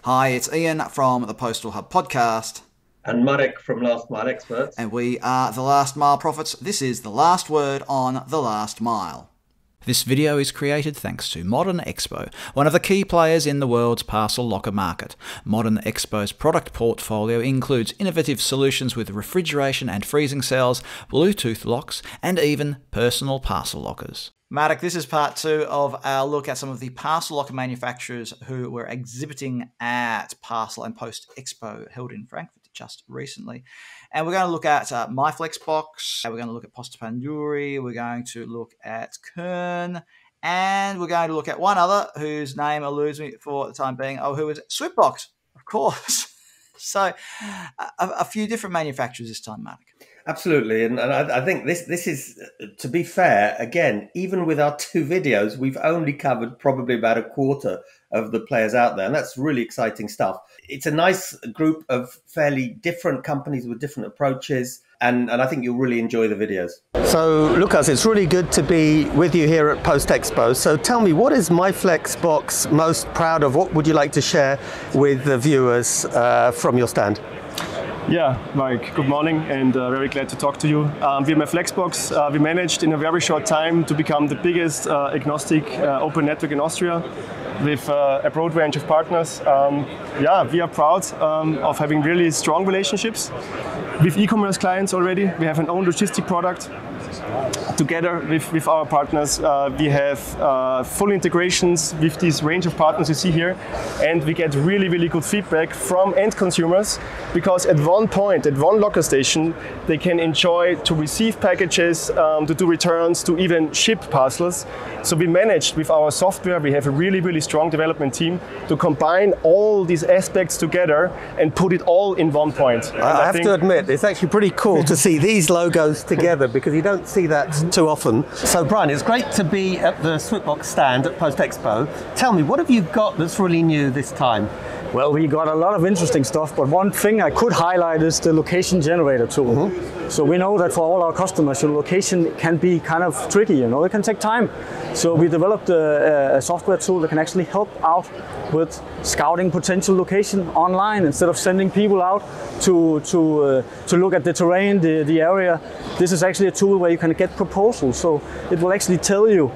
Hi, it's Ian from the Postal Hub podcast. And Marek from Last Mile Experts. And we are the Last Mile Prophets. This is the last word on the last mile. This video is created thanks to Modern Expo, one of the key players in the world's parcel locker market. Modern Expo's product portfolio includes innovative solutions with refrigeration and freezing cells, Bluetooth locks, and even personal parcel lockers. Marek, this is part 2 of our look at some of the parcel locker manufacturers who were exhibiting at Parcel+Post Expo held in Frankfurt just recently. And we're going to look at Myflexbox, we're going to look at Posta Panduri, we're going to look at Kern, and we're going to look at one other whose name eludes me for the time being, who is SwipBox, of course. So a few different manufacturers this time, Marek. Absolutely, and I think this is, to be fair, again, even with our 2 videos, we've only covered probably about a quarter of the players out there, and that's really exciting stuff. It's a nice group of fairly different companies with different approaches, and I think you'll really enjoy the videos. So, Lucas, it's really good to be with you here at Post Expo. So tell me, what is Myflexbox most proud of? What would you like to share with the viewers from your stand? Yeah, Marek, good morning, and very glad to talk to you. We're Myflexbox. We managed in a very short time to become the biggest agnostic open network in Austria with a broad range of partners. Yeah, we are proud of having really strong relationships with e-commerce clients already. We have an own logistic product. Together with our partners, we have full integrations with this range of partners you see here, and we get really good feedback from end consumers, because at one point, at one locker station, they can enjoy to receive packages, to do returns, to even ship parcels. So we managed with our software, we have a really strong development team to combine all these aspects together and put it all in one point. I have to admit, it's actually pretty cool to see these logos together, because you don't see that too often. So Brian, it's great to be at the SwipBox stand at Post Expo. Tell me, what have you got that's really new this time? Well, we got a lot of interesting stuff, but one thing I could highlight is the location generator tool. So we know that for all our customers, your location can be kind of tricky, you know, it can take time. So we developed a software tool that can actually help out with scouting potential location online instead of sending people out to look at the terrain, the area. This is actually a tool where you can get proposals. So it will actually tell you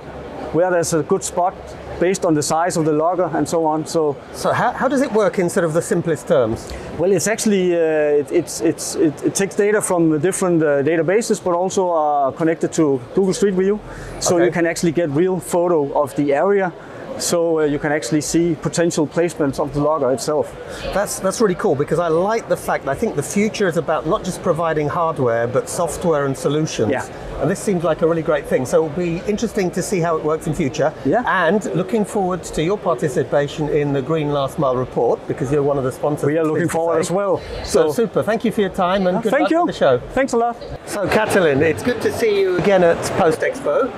where there's a good spot based on the size of the locker and so on. So how does it work in sort of the simplest terms? Well, it's actually it takes data from different databases, but also connected to Google Street View, so you can actually get real photo of the area. So you can actually see potential placements of the locker itself. That's really cool, because I like the fact that I think the future is about not just providing hardware, but software and solutions. Yeah. And this seems like a really great thing. So it'll be interesting to see how it works in future. Yeah. And looking forward to your participation in the Green Last Mile report, because you're one of the sponsors. We are looking forward as well. So super. Thank you for your time, and good luck with the show. Thanks a lot. So Catalin, it's good to see you again at Post Expo.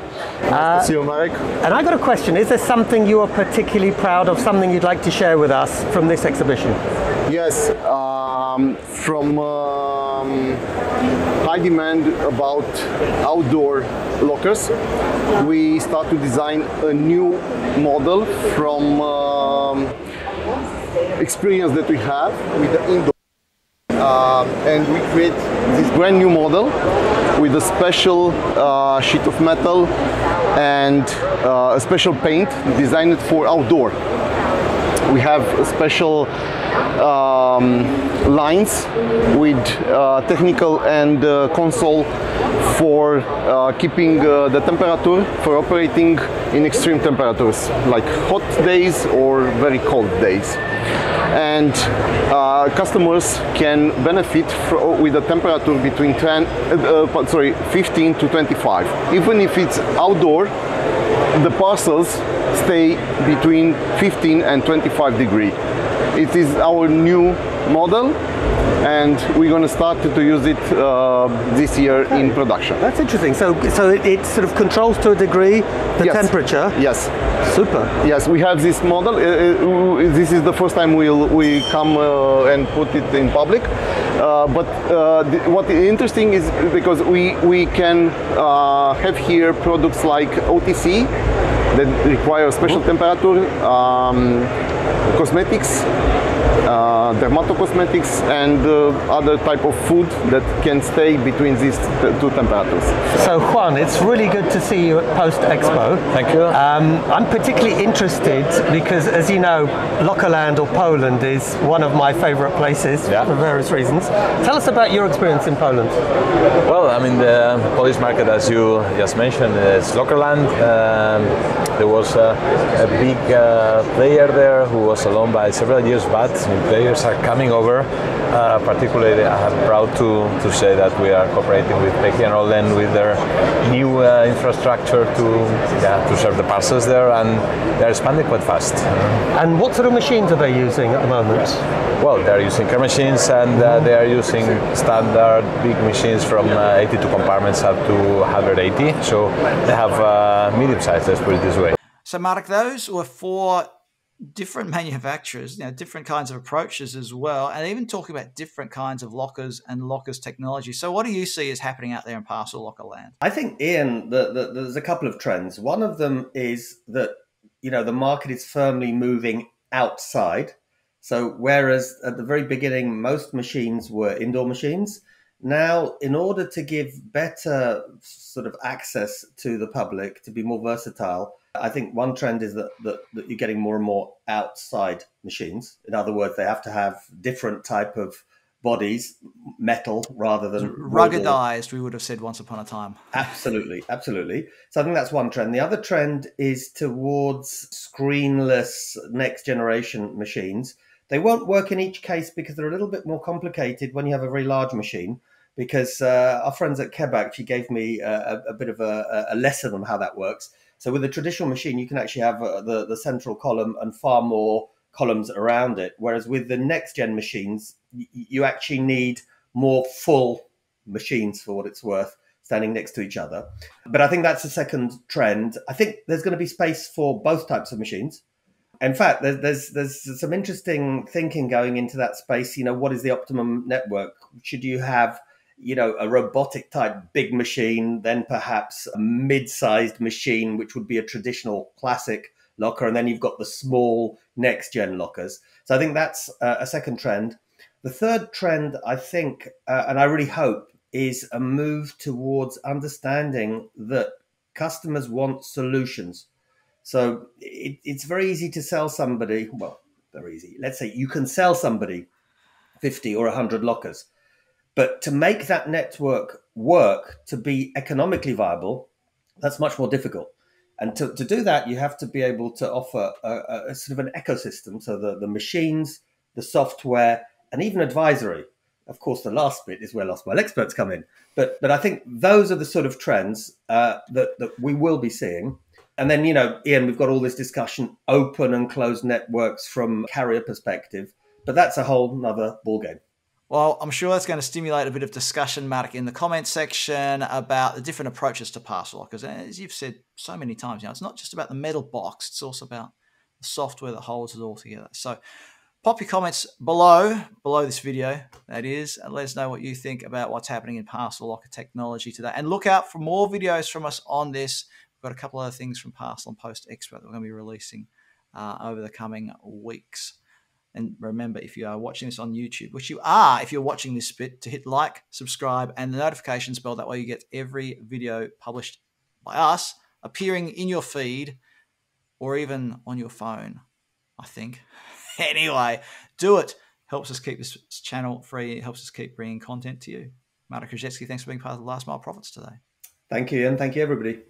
Nice to see you, Marek. And I got a question. Is there something you are particularly proud of, something you'd like to share with us from this exhibition? Yes, from high demand about outdoor lockers, we start to design a new model from experience that we have with the indoor. And we create this brand new model with a special sheet of metal and a special paint designed for outdoor. We have a special lines with technical and console for keeping the temperature, for operating in extreme temperatures like hot days or very cold days. And customers can benefit with a temperature between 15 to 25. Even if it's outdoor, the parcels stay between 15 and 25 degrees. It is our new model, and we're going to start to use it this year in production. That's interesting. So it sort of controls to a degree the temperature. Yes. Super. Yes, we have this model. This is the first time we come and put it in public. But what is interesting is because we can have here products like OTC that require special temperature, cosmetics, dermatocosmetics and other type of food that can stay between these two temperatures. So Juan, it's really good to see you at Post Expo. Thank you. I'm particularly interested because, as you know, LockerLand or Poland is one of my favorite places for various reasons. Tell us about your experience in Poland. Well, I mean, the Polish market, as you just mentioned, is LockerLand. There was a big player there who was alone by several years, but new players are coming over. Particularly, I'm proud to say that we are cooperating with Becky and Roland with their new infrastructure to serve the parcels there, and they're expanding quite fast. And what sort of machines are they using at the moment? Well, they're using Kern machines, and they are using standard big machines from 82 compartments up to 180. So they have medium size, let's put it this way. So Marek, those were 4 different manufacturers, different kinds of approaches as well, and even talking about different kinds of lockers and lockers technology. So what do you see is happening out there in parcel locker land? I think, Ian, there's a couple of trends. One of them is that, the market is firmly moving outside. So whereas at the very beginning, most machines were indoor machines, now in order to give better sort of access to the public, to be more versatile, I think one trend is that you're getting more and more outside machines. In other words, they have to have different type of bodies, metal rather than ruggedized, we would have said once upon a time. Absolutely, absolutely. So I think that's one trend. The other trend is towards screenless next generation machines. They won't work in each case because they're a little bit more complicated when you have a very large machine, because our friends at Quebec actually gave me a bit of a lesson on how that works. So with a traditional machine, you can actually have the central column and far more columns around it. Whereas with the next gen machines, you actually need more full machines for what it's worth, standing next to each other. But I think that's the second trend. I think there's going to be space for both types of machines. In fact, there's some interesting thinking going into that space. What is the optimum network? Should you have a robotic type big machine, then perhaps a mid-sized machine, which would be a traditional classic locker, and then you've got the small next-gen lockers. So I think that's a second trend. The third trend, I think, and I really hope, is a move towards understanding that customers want solutions. So it's very easy to sell somebody, well, very easy. Let's say you can sell somebody 50 or 100 lockers. But to make that network work, to be economically viable, that's much more difficult. And to do that, you have to be able to offer a sort of an ecosystem. So the machines, the software, and even advisory. Of course, the last bit is where last mile experts come in. But I think those are the sort of trends that we will be seeing. And then, Ian, we've got all this discussion, open and closed networks from carrier perspective. But that's a whole nother ballgame. Well, I'm sure that's going to stimulate a bit of discussion, Marek, in the comments section about the different approaches to parcel lockers. As you've said so many times, it's not just about the metal box, it's also about the software that holds it all together. So pop your comments below this video, that is, and let us know what you think about what's happening in parcel locker technology today. And look out for more videos from us on this. We've got a couple other things from Parcel+Post Expo that we're going to be releasing over the coming weeks. And remember, if you are watching this on YouTube, which you are, if you're watching this bit, to hit like, subscribe, and the notifications bell. That way you get every video published by us appearing in your feed or even on your phone, I think. Anyway, do it. Helps us keep this channel free. It helps us keep bringing content to you. Marek, thanks for being part of the Last Mile Profits today. Thank you, and thank you, everybody.